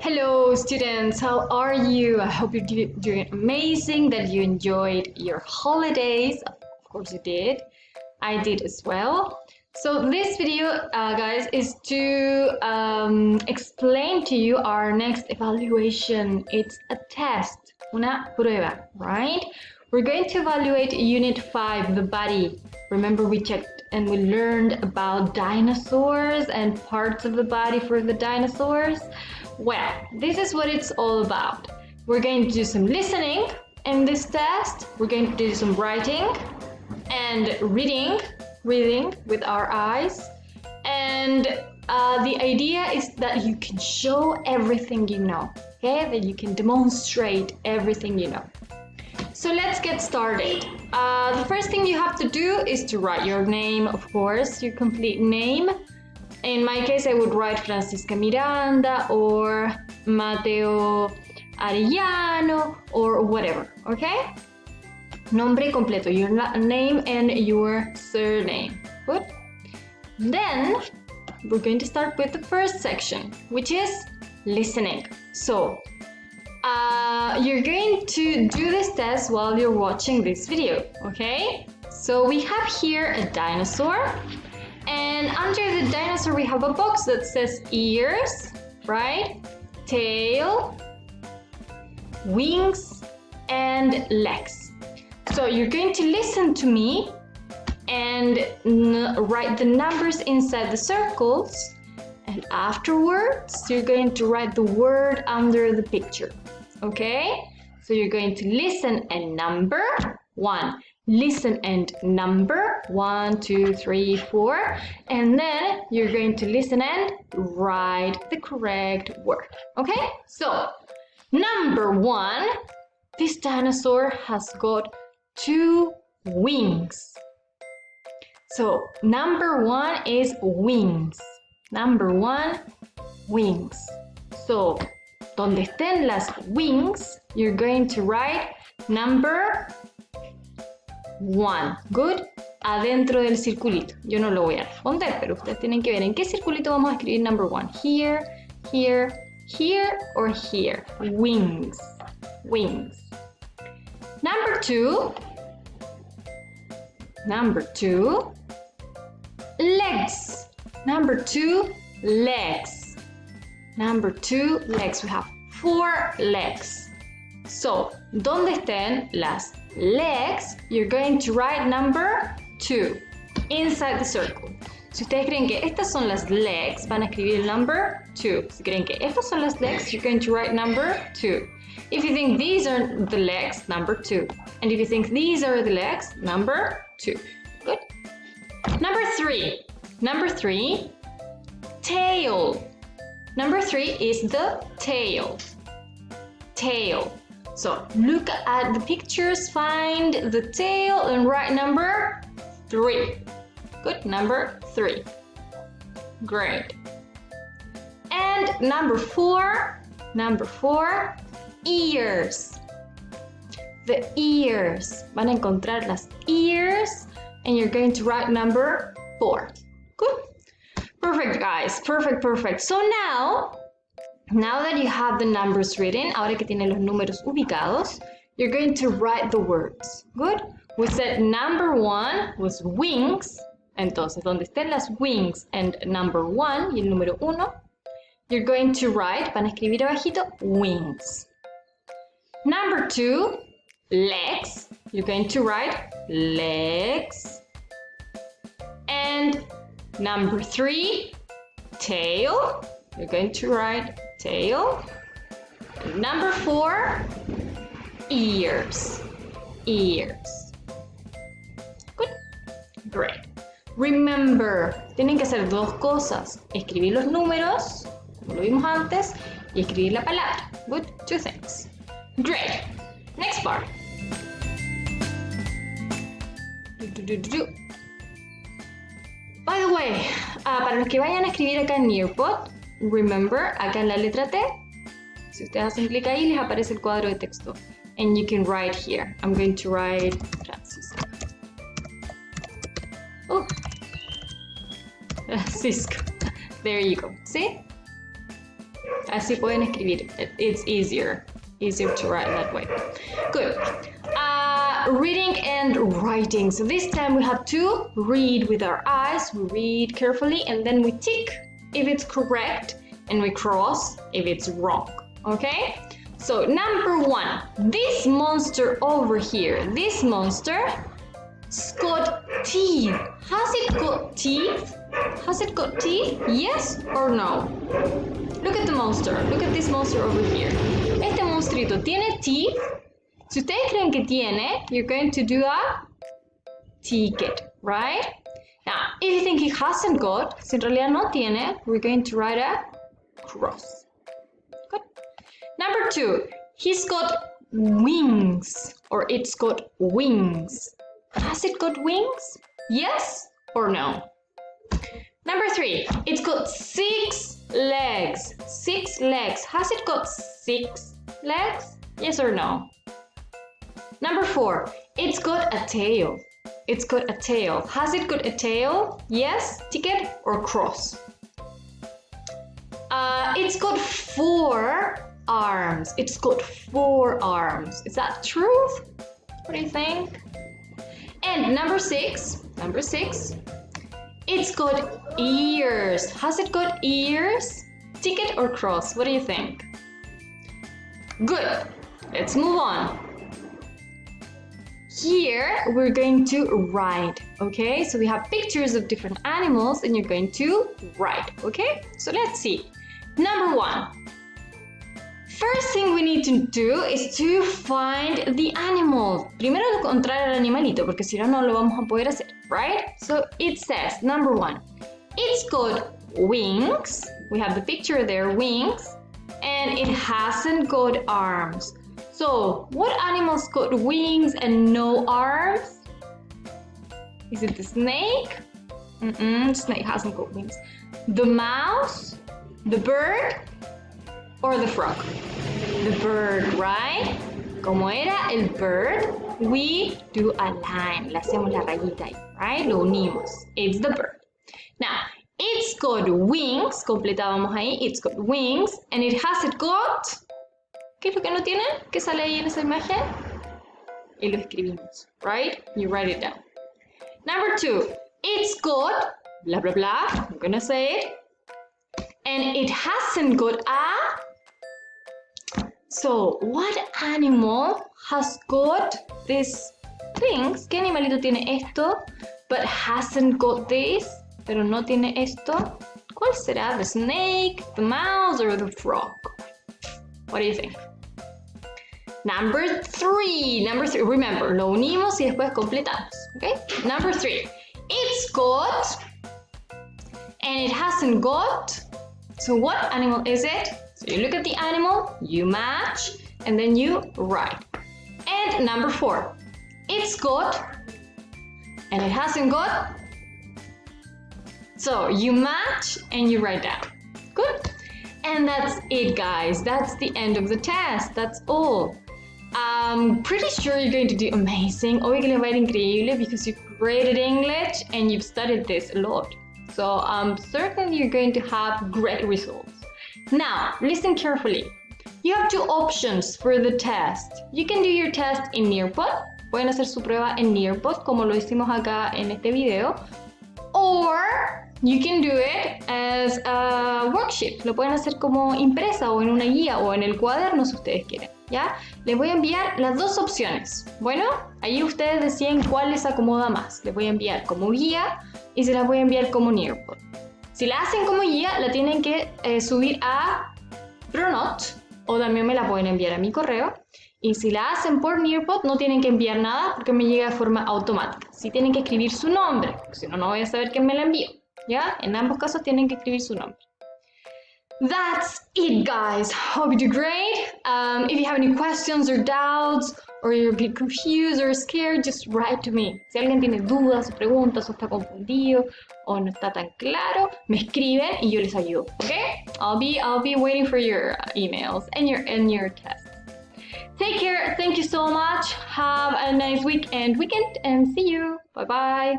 Hello students, how are you? I hope you're doing amazing, that you enjoyed your holidays. Of course you did. I did as well. So this video, guys, is to explain to you our next evaluation. It's a test, una prueba, right? We're going to evaluate Unit 5, the body. Remember we checked and we learned about dinosaurs and parts of the body for the dinosaurs? Well, this is what it's all about. We're going to do some listening in this test. We're going to do some writing and reading with our eyes. And the idea is that you can show everything you know, okay? That you can demonstrate everything you know. So let's get started. The first thing you have to do is to write your name, of course, your complete name. In my case, I would write Francisca Miranda or Mateo Arellano or whatever, okay? Nombre completo, your name and your surname. Good. Then we're going to start with the first section, which is listening. So you're going to do this test while you're watching this video, okay? So we have here a dinosaur, and under the dinosaur we have a box that says ears, right? Tail, wings, and legs. So you're going to listen to me and write the numbers inside the circles, and afterwards you're going to write the word under the picture. Okay, so you're going to listen and number 1. Listen and number 1, 2, 3, 4, and then you're going to listen and write the correct word. Okay, so number 1, this dinosaur has got 2 wings. So number 1 is wings. Number 1, wings. So donde estén las wings, you're going to write number 1. Good. Adentro del circulito. Yo no lo voy a responder, pero ustedes tienen que ver en qué circulito vamos a escribir number 1. Here, here, here, or here. Wings. Wings. Number 2. Number 2. Legs. Number 2. Legs. Number 2, legs. We have 4 legs. So, donde estén las legs, you're going to write number 2 inside the circle. Si ustedes creen que estas son las legs, van a escribir el number 2. Si creen que estas son las legs, you're going to write number 2. If you think these are the legs, number 2. And if you think these are the legs, number 2. Good. Number 3. Number 3, tail. Number 3 is the tail. Tail. So look at the pictures, find the tail and write number 3. Good, number 3. Great. And number 4, ears. The ears. Van a encontrar las ears and you're going to write number 4. Good. Perfect, guys. Perfect. So now that you have the numbers written, ahora que tienen los números ubicados, you're going to write the words. Good? We said number 1 was wings. Entonces, donde estén las wings and number 1 y el número 1, you're going to write, van a escribir abajito, wings. Number 2, legs. You're going to write legs. And number 3, tail. You're going to write tail. Number 4, ears. Ears. Good. Great. Remember, tienen que hacer 2 cosas. Escribir los números, como lo vimos antes, y escribir la palabra. Good. 2 things. Great. Next part. By the way, para los que vayan a escribir acá en Nearpod, remember, acá en la letra T, si ustedes hacen clic ahí, les aparece el cuadro de texto. And you can write here. I'm going to write Francisco. Oh, Francisco. There you go. See? Así pueden escribir. It's easier to write that way. Good. Reading and writing. So this time we have to read with our eyes. We read carefully and then we tick if it's correct and we cross if it's wrong. Okay? So number 1, this monster over here, this monster has got teeth. Has it got teeth? Has it got teeth? Yes or no? Look at the monster. Look at this monster over here. Este monstruito tiene teeth. Si ustedes creen que tiene, you're going to do a ticket, right? Now, if you think it hasn't got, si en realidad no tiene, we're going to write a cross. Good. Number 2, he's got wings, or it's got wings. Has it got wings? Yes or no? Number 3, it's got 6 legs. 6 legs. Has it got 6 legs? Yes or no? Number 4, it's got a tail. It's got a tail. Has it got a tail? Yes, ticket or cross? It's got 4 arms. It's got 4 arms. Is that true? What do you think? And number 6, it's got ears. Has it got ears? Ticket or cross? What do you think? Good. Let's move on. Here we're going to write, okay? So we have pictures of different animals and you're going to write, okay? So let's see. Number 1. First thing we need to do is to find the animal. Primero encontrar al animalito, porque si no, no lo vamos a poder hacer, right? So it says, number 1, it's got wings. We have the picture there, wings, and it hasn't got arms. So, what animals got wings and no arms? Is it the snake? Snake hasn't got wings. The mouse, the bird, or the frog? The bird, right? Como era el bird, we do a line. Le hacemos la rayita ahí, right? Lo unimos. It's the bird. Now, it's got wings. Completábamos ahí. It's got wings. And it hasn't got... ¿Qué es lo que no tiene? ¿Qué sale ahí en esa imagen? Y lo escribimos, right? You write it down. Number 2, it's got blah blah blah. I'm gonna say it. And it hasn't got a... So, what animal has got these things? ¿Qué animalito tiene esto? But hasn't got this, pero no tiene esto. ¿Cuál será? The snake, the mouse, or the frog? What do you think? Number 3. Remember, lo unimos y después completamos. Okay? Number 3. It's got and it hasn't got. So what animal is it? So you look at the animal, you match, and then you write. And number 4. It's got and it hasn't got. So you match and you write down. Good? And that's it, guys. That's the end of the test. That's all. I'm pretty sure you're going to do amazing. Hoy que les va a ir increíble because you're great at English and you've studied this a lot. So I'm certain you're going to have great results. Now, listen carefully. You have 2 options for the test. You can do your test in Nearpod. Pueden hacer su prueba en Nearpod, como lo hicimos acá en este video. Or you can do it as a worksheet. Lo pueden hacer como impresa o en una guía o en el cuaderno si ustedes quieren, ¿ya? Les voy a enviar las 2 opciones. Bueno, ahí ustedes deciden cuál les acomoda más. Les voy a enviar como guía y se las voy a enviar como Nearpod. Si la hacen como guía, la tienen que subir a Pronote o también me la pueden enviar a mi correo. Y si la hacen por Nearpod, no tienen que enviar nada porque me llega de forma automática. Sí tienen que escribir su nombre, porque si no, no voy a saber quién me la envió. ¿Ya? En ambos casos tienen que escribir su nombre. That's it, guys. Hope you do great. If you have any questions or doubts, or you're a bit confused or scared, just write to me. Si alguien tiene dudas o preguntas o está confundido o no está tan claro, me escriben y yo les ayudo. Okay? I'll be waiting for your emails and your tests. Take care. Thank you so much. Have a nice weekend and see you. Bye bye.